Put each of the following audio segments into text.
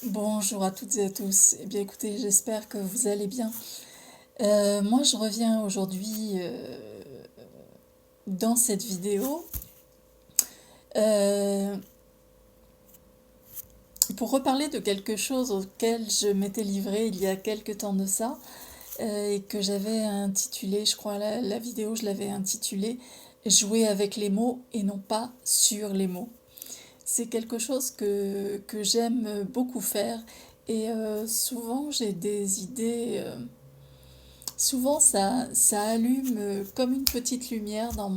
Bonjour à toutes et à tous. Eh bien, écoutez, j'espère que vous allez bien. Moi, je reviens aujourd'hui dans cette vidéo euh, pour reparler de quelque chose auquel je m'étais livrée il y a quelque temps de ça et que j'avais intitulé, je crois, la vidéo, je l'avais intitulée Jouer avec les mots et non pas sur les mots. C'est quelque chose que j'aime beaucoup faire et souvent j'ai des idées. Souvent, ça allume comme une petite lumière dans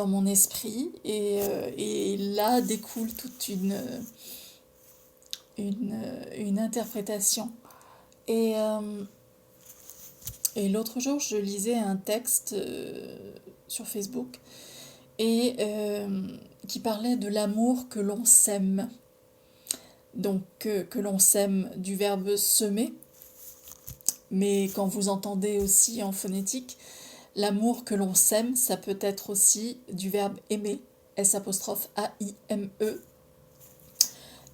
mon esprit et là découle toute une interprétation. Et, euh, et l'autre jour, je lisais un texte sur Facebook et qui parlait de l'amour que l'on sème. Donc, que l'on sème du verbe semer, mais quand vous entendez aussi en phonétique, l'amour que l'on sème, ça peut être aussi du verbe aimer, S''A-I-M-E.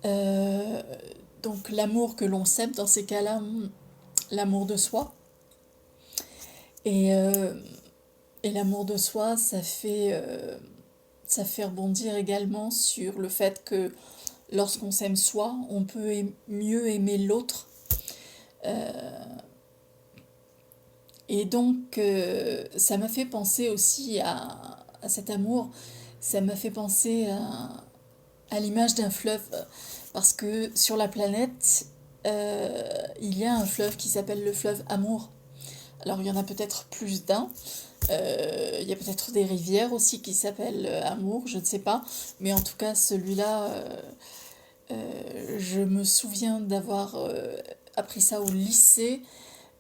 Euh, donc l'amour que l'on sème, dans ces cas-là, l'amour de soi. Et, euh, et l'amour de soi, ça fait rebondir également sur le fait que lorsqu'on s'aime soi, on peut mieux aimer l'autre. Euh, et donc, ça m'a fait penser aussi à cet amour. Ça m'a fait penser à l'image d'un fleuve. Parce que sur la planète, il y a un fleuve qui s'appelle le fleuve Amour. Alors il y en a peut-être plus d'un. Il y a peut-être des rivières aussi qui s'appellent Amour, je ne sais pas. Mais en tout cas, celui-là, je me souviens d'avoir appris ça au lycée,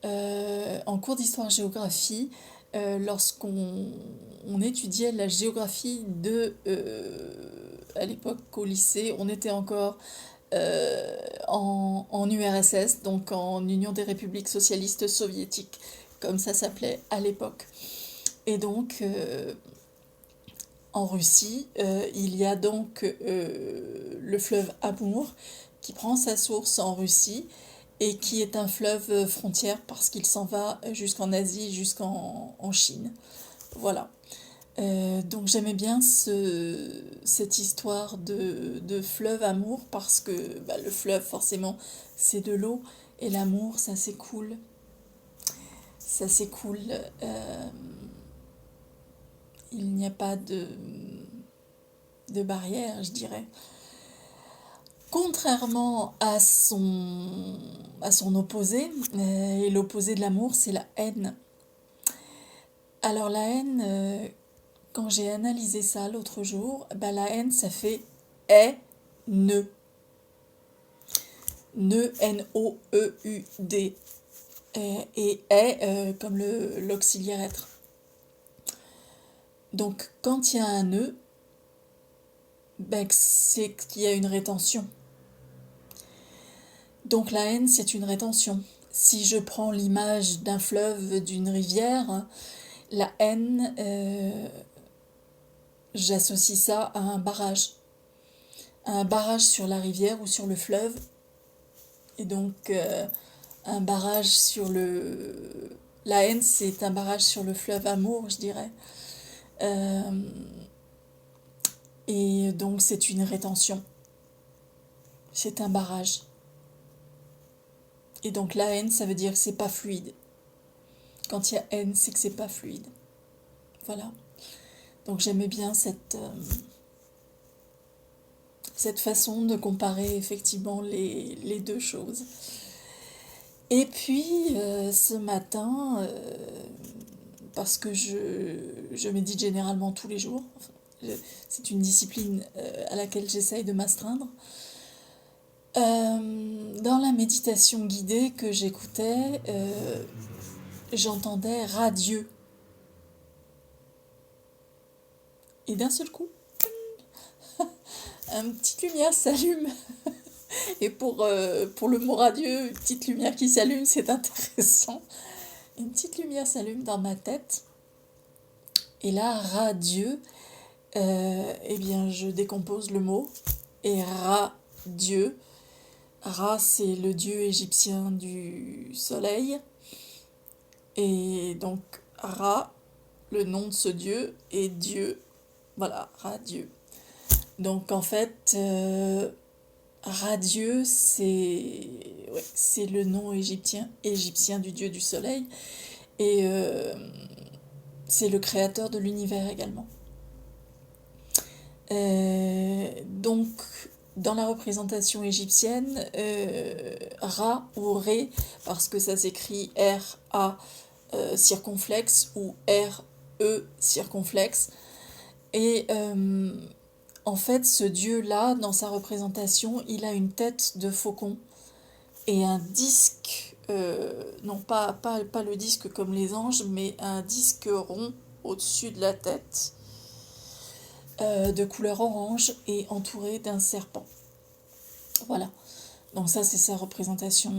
en cours d'histoire-géographie, lorsqu'on étudiait la géographie à l'époque au lycée, on était encore en URSS, donc en Union des républiques socialistes soviétiques, comme ça s'appelait à l'époque. Et donc, en Russie, il y a donc le fleuve Amour qui prend sa source en Russie et qui est un fleuve frontière parce qu'il s'en va jusqu'en Asie, jusqu'en Chine. Voilà. Donc j'aimais bien cette histoire de fleuve amour parce que bah, le fleuve forcément c'est de l'eau et l'amour ça s'écoule. Ça s'écoule. euh, il n'y a pas de barrière, je dirais. Contrairement à son opposé, et l'opposé de l'amour c'est la haine. Alors la haine, quand j'ai analysé ça l'autre jour, bah, la haine ça fait est, ne. Ne, N-O-E-U-D. Et est comme l'auxiliaire être. Donc quand il y a un nœud, ben, c'est qu'il y a une rétention. Donc la haine, c'est une rétention. Si je prends l'image d'un fleuve, d'une rivière, la haine, j'associe ça à un barrage. Un barrage sur la rivière ou sur le fleuve. Et donc un barrage sur le... La haine, c'est un barrage sur le fleuve Amour, je dirais. Euh, et donc c'est une rétention. C'est un barrage. Et donc la haine, ça veut dire que c'est pas fluide. Quand il y a haine, c'est que c'est pas fluide. Voilà. Donc j'aimais bien cette façon de comparer effectivement les deux choses. Et puis ce matin, parce que je médite généralement tous les jours, c'est une discipline à laquelle j'essaye de m'astreindre, dans la méditation guidée que j'écoutais, j'entendais radieux. Et d'un seul coup, une petite lumière s'allume. Et pour le mot radieux, une petite lumière qui s'allume, c'est intéressant. Une petite lumière s'allume dans ma tête. Et là, radieux, eh bien, je décompose le mot. Et radieux, Ra, c'est le dieu égyptien du soleil. Et donc, Ra, le nom de ce dieu, est Dieu. Voilà, Ra, Dieu. Donc, en fait, Ra-Dieu, c'est le nom égyptien du dieu du soleil. Et c'est le créateur de l'univers également. Donc, dans la représentation égyptienne, Ra ou Ré, parce que ça s'écrit R-A circonflexe ou R-E circonflexe. Et en fait, ce dieu-là, dans sa représentation, il a une tête de faucon et un disque, non pas le disque comme les anges, mais un disque rond au-dessus de la tête, de couleur orange et entouré d'un serpent. Voilà. Donc ça, c'est sa représentation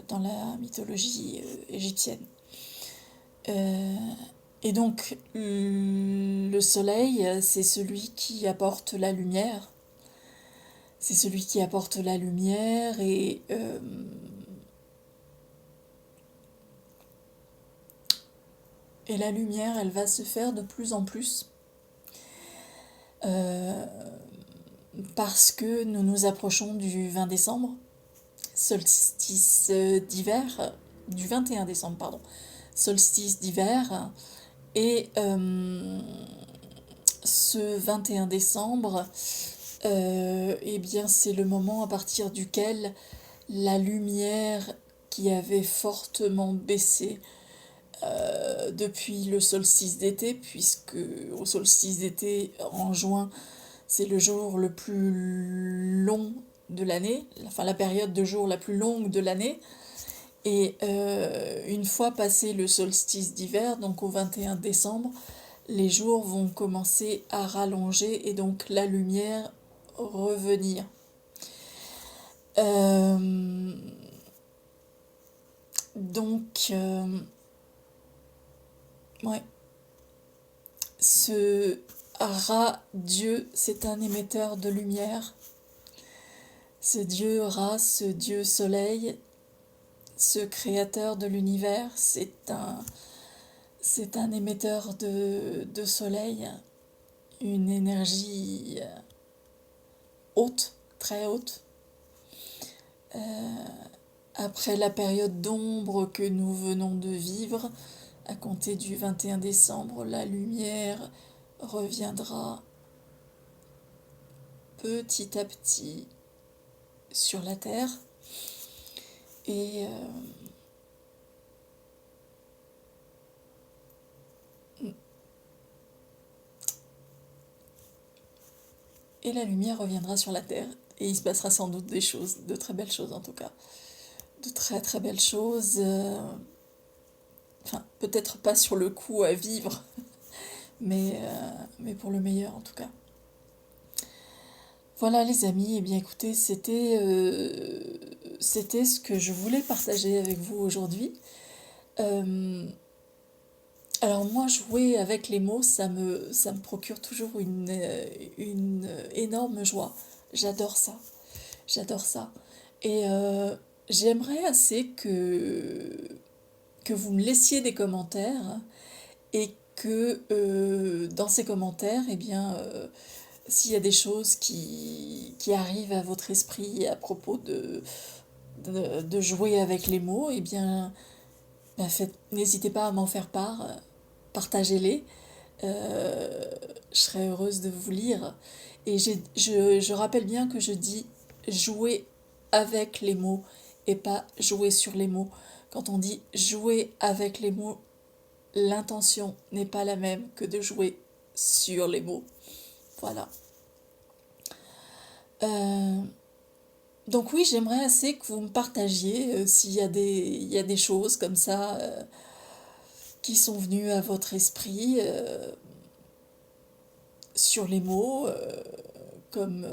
dans la mythologie égyptienne. Et donc, le soleil, c'est celui qui apporte la lumière. C'est celui qui apporte la lumière et la lumière, elle va se faire de plus en plus. Parce que nous nous approchons du 20 décembre, solstice d'hiver, du 21 décembre, pardon, solstice d'hiver. Et ce 21 décembre, eh bien, c'est le moment à partir duquel la lumière qui avait fortement baissé depuis le solstice d'été, puisque au solstice d'été, en juin, c'est le jour le plus long de l'année, enfin la période de jour la plus longue de l'année. Et une fois passé le solstice d'hiver, donc au 21 décembre, les jours vont commencer à rallonger et donc la lumière revenir. Donc, ouais. Ce Ra, Dieu, c'est un émetteur de lumière. Ce Dieu Ra, ce Dieu Soleil, ce créateur de l'univers, c'est un émetteur de soleil, une énergie haute, très haute. Après la période d'ombre que nous venons de vivre, à compter du 21 décembre, la lumière reviendra petit à petit sur la Terre. Et la lumière reviendra sur la Terre. Et il se passera sans doute des choses, de très belles choses en tout cas. De très très belles choses. Enfin, peut-être pas sur le coup à vivre, mais pour le meilleur en tout cas. Voilà les amis, et bien écoutez, c'était ce que je voulais partager avec vous aujourd'hui. Alors moi, jouer avec les mots, ça me procure toujours une énorme joie. J'adore ça. J'adore ça. Et j'aimerais assez que vous me laissiez des commentaires et que dans ces commentaires, eh bien, s'il y a des choses qui arrivent à votre esprit à propos de jouer avec les mots, eh bien, n'hésitez pas à m'en faire part, partagez-les. Je serais heureuse de vous lire. Et je rappelle bien que je dis jouer avec les mots et pas jouer sur les mots. Quand on dit jouer avec les mots, l'intention n'est pas la même que de jouer sur les mots. Voilà. Donc oui, j'aimerais assez que vous me partagiez s'il y a des choses comme ça qui sont venues à votre esprit sur les mots, comme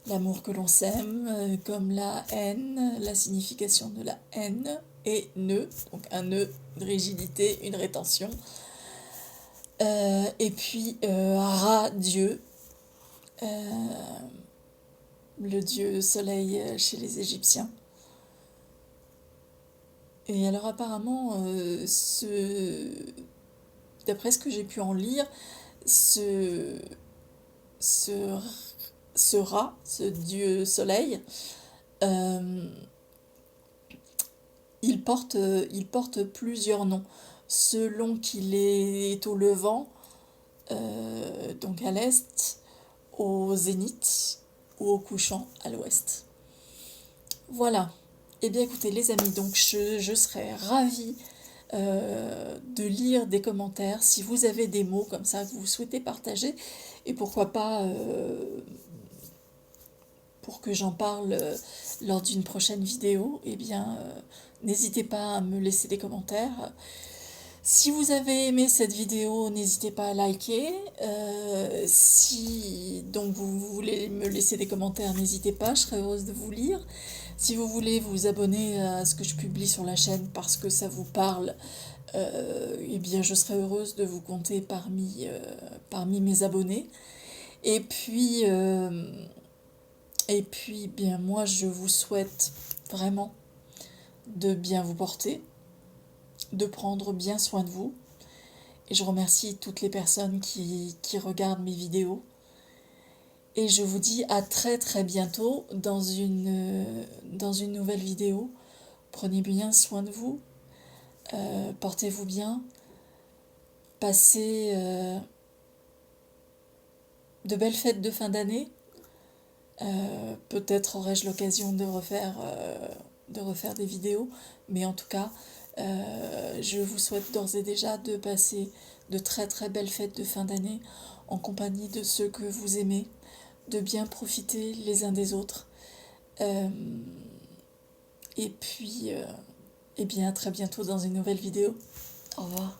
l'amour que l'on s'aime, comme la haine, la signification de la haine, et nœud, donc un nœud, une rigidité, une rétention. Et puis Ra, Dieu. le dieu soleil chez les Égyptiens. Et alors apparemment, d'après ce que j'ai pu en lire, ce, ce, ce Ra, ce dieu soleil, euh, il porte plusieurs noms, selon qu'il est au levant, donc à l'est, au zénith ou au couchant à l'ouest. Voilà. Eh bien écoutez les amis, donc je serais ravie de lire des commentaires si vous avez des mots comme ça que vous souhaitez partager et pourquoi pas pour que j'en parle lors d'une prochaine vidéo, eh bien n'hésitez pas à me laisser des commentaires. Si vous avez aimé cette vidéo, n'hésitez pas à liker. Si donc vous voulez me laisser des commentaires, n'hésitez pas, je serai heureuse de vous lire. Si vous voulez vous abonner à ce que je publie sur la chaîne parce que ça vous parle, eh bien je serai heureuse de vous compter parmi mes abonnés. Et puis, bien moi je vous souhaite vraiment de bien vous porter, de prendre bien soin de vous. Et je remercie toutes les personnes qui regardent mes vidéos. Et je vous dis à très très bientôt dans une nouvelle vidéo. Prenez bien soin de vous, portez-vous bien, passez de belles fêtes de fin d'année. Peut-être aurai-je l'occasion de refaire des vidéos, mais en tout cas, je vous souhaite d'ores et déjà de passer de très très belles fêtes de fin d'année en compagnie de ceux que vous aimez, de bien profiter les uns des autres. Euh, et puis, eh bien, à très bientôt dans une nouvelle vidéo. Au revoir.